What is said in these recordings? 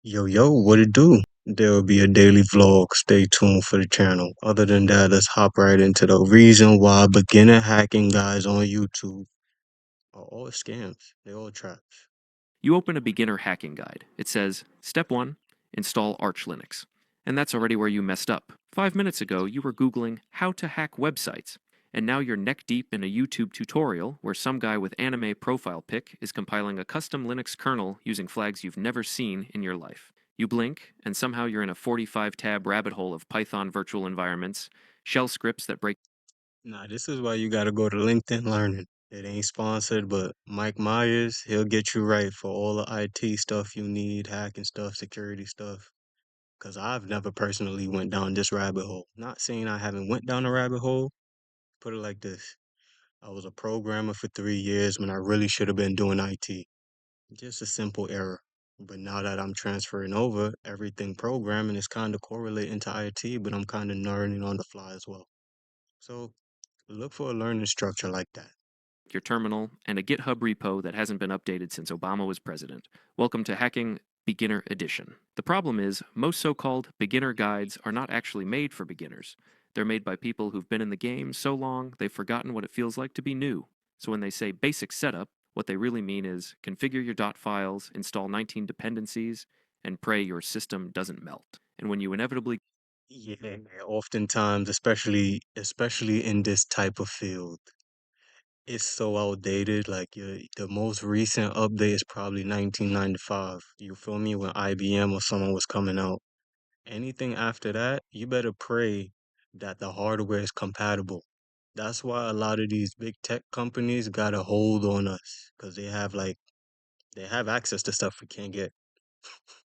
Yo, what it do? There will be a daily vlog. Stay tuned for the channel. Other than that, let's hop right into the reason why beginner hacking guys on YouTube are all scams. They're all traps. You open a beginner hacking guide. It says, Step 1, install Arch Linux. And that's already where you messed up. 5 minutes ago, you were Googling how to hack websites. And now you're neck deep in a YouTube tutorial where some guy with anime profile pic is compiling a custom Linux kernel using flags you've never seen in your life. You blink, and somehow you're in a 45 tab rabbit hole of Python virtual environments, shell scripts that break Nah, this is why you gotta go to LinkedIn Learning. It ain't sponsored, but Mike Myers, he'll get you right for all the IT stuff you need, hacking stuff, security stuff. Cause I've never personally went down this rabbit hole. Not saying I haven't went down a rabbit hole. Put it like this. I was a programmer for 3 years when I really should have been doing IT. Just a simple error. But now that I'm transferring over, everything programming is kind of correlating to IT, but I'm kind of learning on the fly as well. So look for a learning structure like that. your terminal, and a GitHub repo that hasn't been updated since Obama was president. Welcome to Hacking Beginner Edition. The problem is, most so called beginner guides are not actually made for beginners. They're made by people who've been in the game so long they've forgotten what it feels like to be new. So when they say basic setup, what they really mean is configure your dot files, install 19 dependencies, and pray your system doesn't melt. And when you inevitably Yeah, oftentimes, especially in this type of field, it's so outdated. Like the most recent update is probably 1995. You feel me? When IBM or someone was coming out. Anything after that, you better pray that the hardware is compatible. That's why a lot of these big tech companies got a hold on us because they have access to stuff we can't get.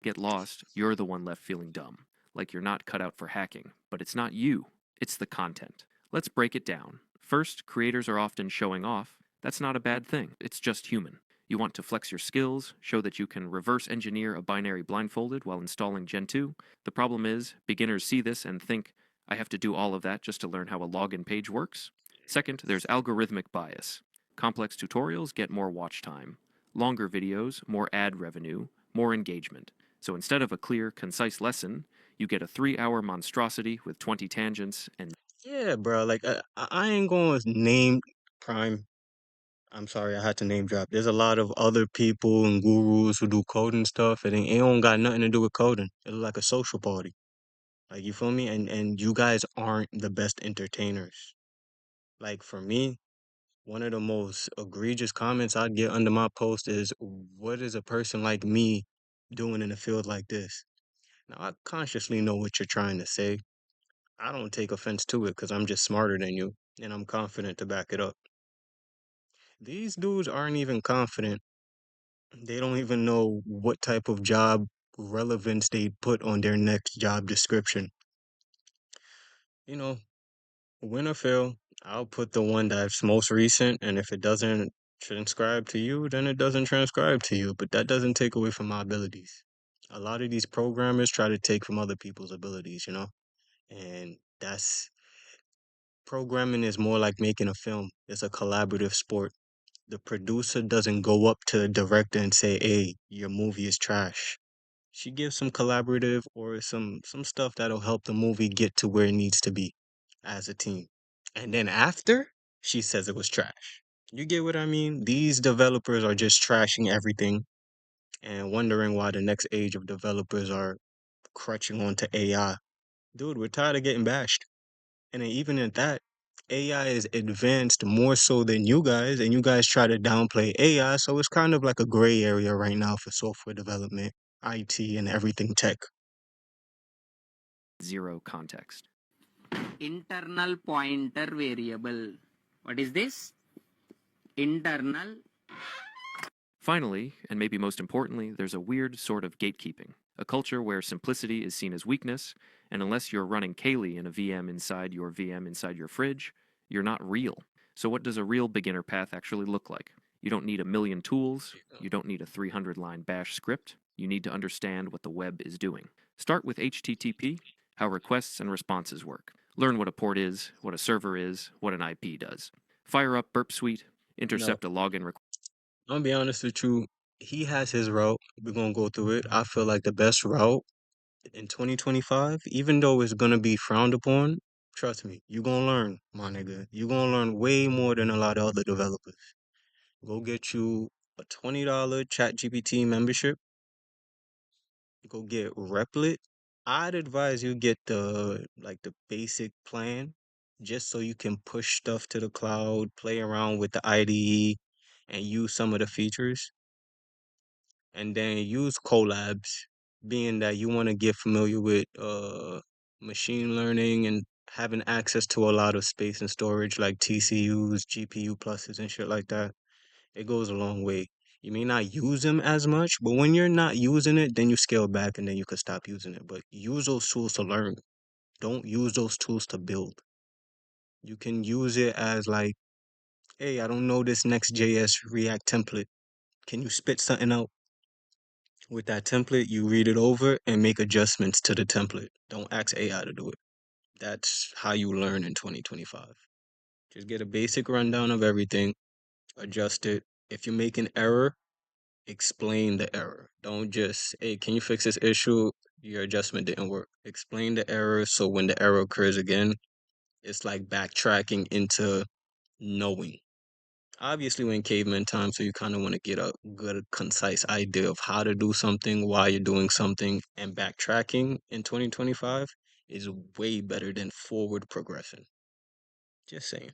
get lost, you're the one left feeling dumb, like you're not cut out for hacking. But it's not you, it's the content. Let's break it down. First, creators are often showing off. That's not a bad thing, it's just human. You want to flex your skills, show that you can reverse engineer a binary blindfolded while installing Gen 2. The problem is, beginners see this and think, I have to do all of that just to learn how a login page works. Second, there's algorithmic bias. Complex tutorials get more watch time. Longer videos, more ad revenue, more engagement. So instead of a clear, concise lesson, you get a 3 hour monstrosity with 20 tangents and Yeah, bro. Like I ain't going to name Prime. I'm sorry, I had to name drop. There's a lot of other people and gurus who do coding stuff, and it don't got nothing to do with coding. It's like a social party. Like you feel me? And you guys aren't the best entertainers. Like for me, one of the most egregious comments I'd get under my post is, "What is a person like me doing in a field like this?" Now, I consciously know what you're trying to say. I don't take offense to it because I'm just smarter than you and I'm confident to back it up. These dudes aren't even confident. They don't even know what type of job relevance they put on their next job description. You know, win or fail, I'll put the one that's most recent, and if it doesn't transcribe to you, then it doesn't transcribe to you. But that doesn't take away from my abilities. A lot of these programmers try to take from other people's abilities, and that's programming is more like making a film. It's a collaborative sport. The producer doesn't go up to the director and say, "Hey, your movie is trash." She gives some collaborative or some stuff that'll help the movie get to where it needs to be as a team. And then after, she says it was trash. You get what I mean? These developers are just trashing everything and wondering why the next age of developers are crutching onto AI. Dude, we're tired of getting bashed. And then even at that, AI is advanced more so than you guys, and you guys try to downplay AI. So it's kind of like a gray area right now for software development, IT, and everything tech. zero context. Internal pointer variable. What is this? Internal. Finally, and maybe most importantly, there's a weird sort of gatekeeping, a culture where simplicity is seen as weakness, and unless you're running Kaylee in a VM inside your fridge, you're not real. So what does a real beginner path actually look like? You don't need a million tools, you don't need a 300-line bash script, you need to understand what the web is doing. Start with HTTP, how requests and responses work. Learn what a port is, what a server is, what an IP does. Fire up Burp Suite, No, intercept a login request. I'm gonna be honest with you. he has his route. We're gonna go through it. I feel like the best route in 2025, even though it's gonna be frowned upon, trust me, you gonna learn, my nigga. You gonna learn way more than a lot of other developers. Go get you a $20 ChatGPT membership. Go get Replit. I'd advise you get the basic plan just so you can push stuff to the cloud, play around with the IDE and use some of the features. And then use collabs, being that you want to get familiar with machine learning and having access to a lot of space and storage like TCUs, GPU pluses, and shit like that. It goes a long way. You may not use them as much, but when you're not using it, then you scale back and then you could stop using it. But use those tools to learn. Don't use those tools to build. You can use it as like, hey, I don't know this next JS React template. Can you spit something out? With that template, you read it over and make adjustments to the template. Don't ask AI to do it. That's how you learn in 2025. Just get a basic rundown of everything, adjust it. If you make an error, explain the error. Don't just, hey, can you fix this issue? Your adjustment didn't work. Explain the error so when the error occurs again, it's like backtracking into knowing. Obviously, we're in caveman time, so you kind of want to get a good, concise idea of how to do something, why you're doing something, and backtracking in 2025 is way better than forward progression. Just saying.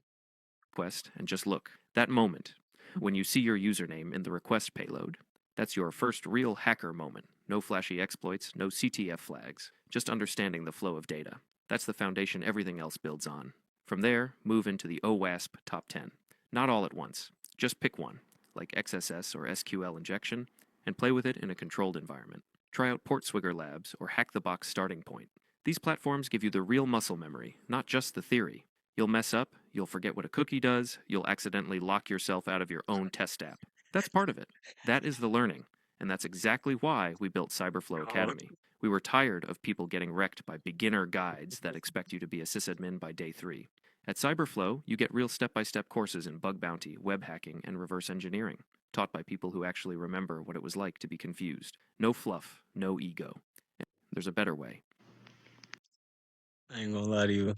request and just look. That moment, when you see your username in the request payload, that's your first real hacker moment. No flashy exploits, no CTF flags, just understanding the flow of data. That's the foundation everything else builds on. From there, move into the OWASP top 10. Not all at once, just pick one, like XSS or SQL injection, and play with it in a controlled environment. Try out Portswigger Labs or Hack the Box Starting Point. These platforms give you the real muscle memory, not just the theory. You'll mess up, you'll forget what a cookie does, you'll accidentally lock yourself out of your own test app. That's part of it. That is the learning. And that's exactly why we built Cyberflow Oh, Academy. We were tired of people getting wrecked by beginner guides that expect you to be a sysadmin by day 3. At Cyberflow, you get real step-by-step courses in bug bounty, web hacking, and reverse engineering, taught by people who actually remember what it was like to be confused. No fluff, no ego. There's a better way. I ain't gonna lie to you.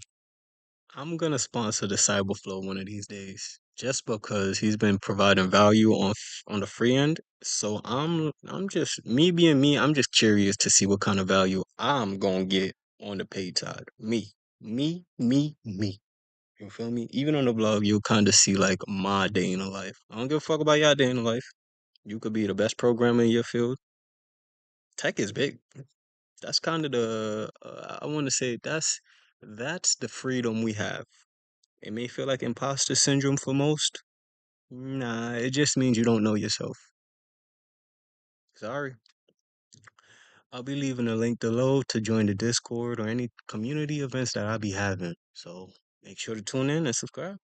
I'm gonna sponsor the Cyberflow one of these days, just because he's been providing value on the free end. So I'm just me being me. I'm just curious to see what kind of value I'm gonna get on the paid side. Me. You feel me? Even on the blog, you'll kind of see like my day in the life. I don't give a fuck about your day in the life. You could be the best programmer in your field. Tech is big. That's kind of the I want to say that's the freedom we have. It may feel like imposter syndrome for most. Nah, it just means you don't know yourself. Sorry. I'll be leaving a link below to join the Discord or any community events that I'll be having. So make sure to tune in and subscribe.